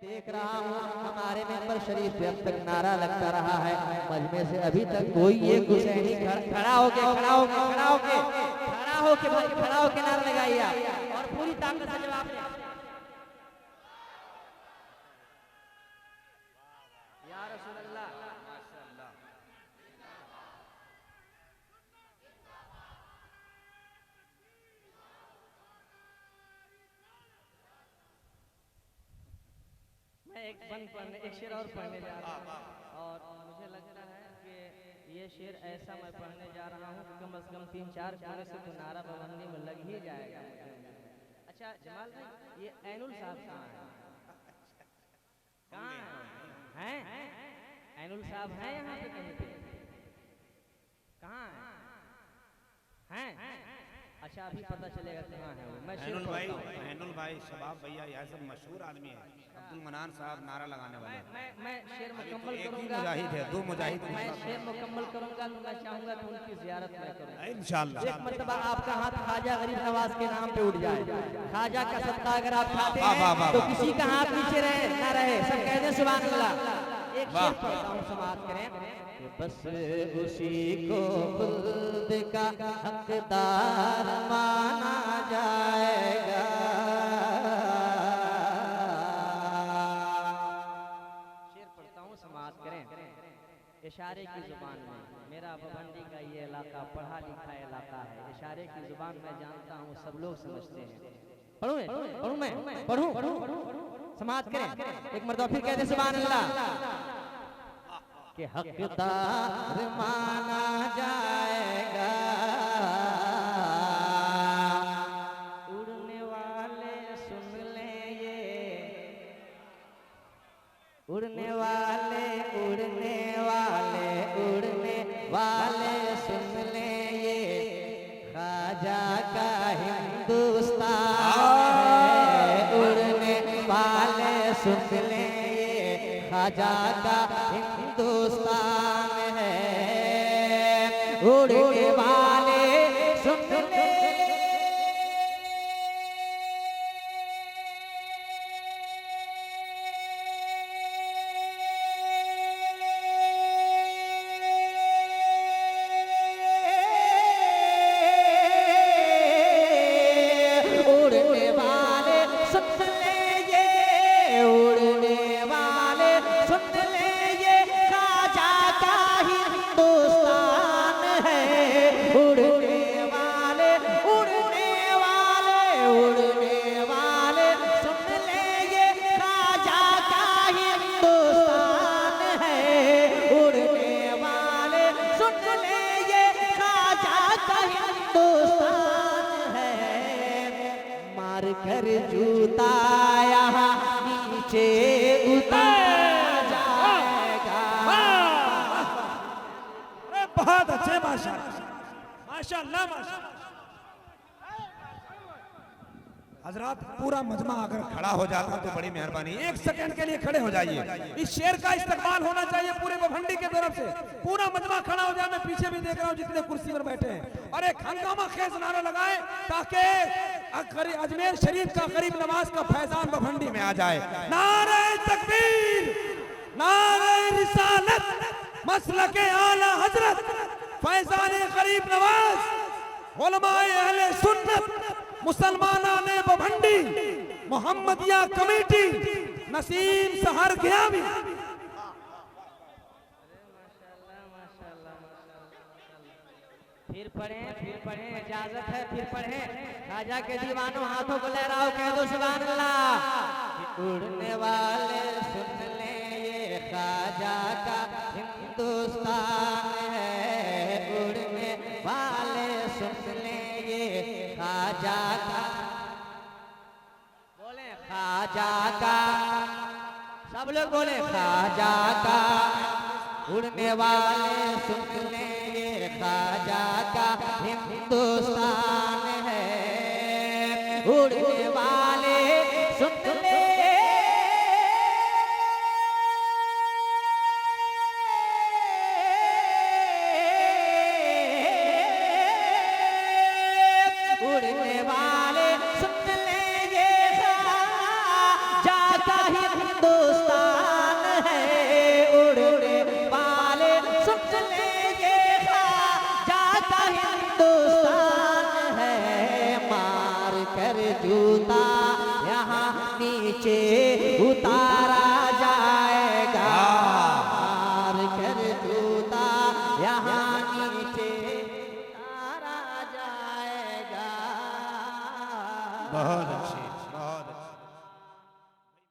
देख रहा हूँ हमारे मेंबर शरीफ पे अब तक नारा लगता रहा है मजमे से अभी तक कोई एक हुसैनी खड़ा होके नारा लगाइए आप और पूरी ताकत से जवाब दें। या रसूल अल्लाह माशाअल्लाह। मैं एक शेर और पढ़ने जा रहा हूँ और मुझे लगता है कि ये शेर ऐसा मैं पढ़ने जा रहा हूँ कि कम से कम 3-4 कोने से तो नारा बबंदी में लग ही जाएगा। अच्छा जमाल भाई, ये ऐनुल साहब कहाँ हैं? ऐनुल साहब हैं यहाँ पे कहीं पे? कहाँ हैं? अच्छा अभी पता चलेगा कहाँ है वो। मैं ऐनुल भाई शबाब भैया यह सब मशहूर आदमी है। अब्दुल मनान साहब नारा लगाने वाले। मैं शेर मुकम्मल करूंगा। मुजाहिद है, दो मुजाहिद। मैं शेर मुकम्मल करूंगा तो मैं चाहूंगा कि उनकी ज़ियारत मैं करूं इंशाअल्लाह। एक मर्तबा आपका हाथ ख्वाजा गरीब नवाज के नाम पे उठ जाए। ख्वाजा का सत्ता अगर आप खाते हैं तो किसी का हाथ नीचे रहे ना रहे, सब कहते हैं सुभान अल्लाह। एक शेर पढ़ता हूं, समाप्त करें। बस उसी को खुद का हकदार माना जाएगा। शेर पढ़ता हूँ, समाप्त करें। इशारे की जुबान में मेरा भवंडी का ये इलाका पढ़ा लिखा इलाका है। इशारे की जुबान मैं जानता हूँ, सब लोग समझते हैं। पढ़ूं समाप्त करें। एक मर्तबा फिर कहते सुभान अल्लाह कि हकदार माना जाएगा। उड़ने वाले सुन ले ये, उड़ने वाले सुन ले ये ख्वाजा का हिंदुस्तान है। उड़ने वाले सुन ले ये ख्वाजा का हिंदुस्तान है। उड़ने वाले सुन ले कर जूता यहाँ नीचे उतार जाएगा। अरे बहुत अच्छे माशाअल्लाह माशाअल्लाह माशाअल्लाह। हजरात पूरा मजमा अगर खड़ा हो जाता तो बड़ी मेहरबानी। एक सेकंड के लिए खड़े हो जाइए। इस शेर का इस्तेमाल होना चाहिए पूरे भवंडी के तरफ से। पूरा मजमा खड़ा हो जाए। मैं पीछे भी देख रहा हूँ जितने कुर्सी पर बैठे हैं, और एक हंगामा खेज नारा लगाए ताकि अजमेर शरीफ का गरीब नवाज का फैजान भवंडी में आ जाए। नारे तकबीर, नारे रिसालत, मसलके आला हजरत फैजान गरीब नवाज, उलमाए अहले सुन्नत, मुसलमानाने भवंडी, मोहम्मदिया कमेटी, नसीम सहर गयावी। फिर पढ़ें, इजाजत है, फिर पढ़ें। ख्वाजा के दीवानों हाथों को लहराओ, कह दो सुभान अल्लाह। उड़ने वाले सुन ले ये ख्वाजा का हिंदुस्तान है। उड़ने वाले सुन ले ये ख्वाजा का, बोले ख्वाजा का, सब लोग बोले ख्वाजा का। उड़ने वाले सुन ले ये ख्वाजा का हिंदुस्तान है। उड़ने वाले सुन ले, उड़ने वाले सुन ले ये ख्वाजा का हिंदुस्तान उतारा जाएगा, मार कर जूता यहाँ नीचे उतारा जाएगा। बहुत अच्छी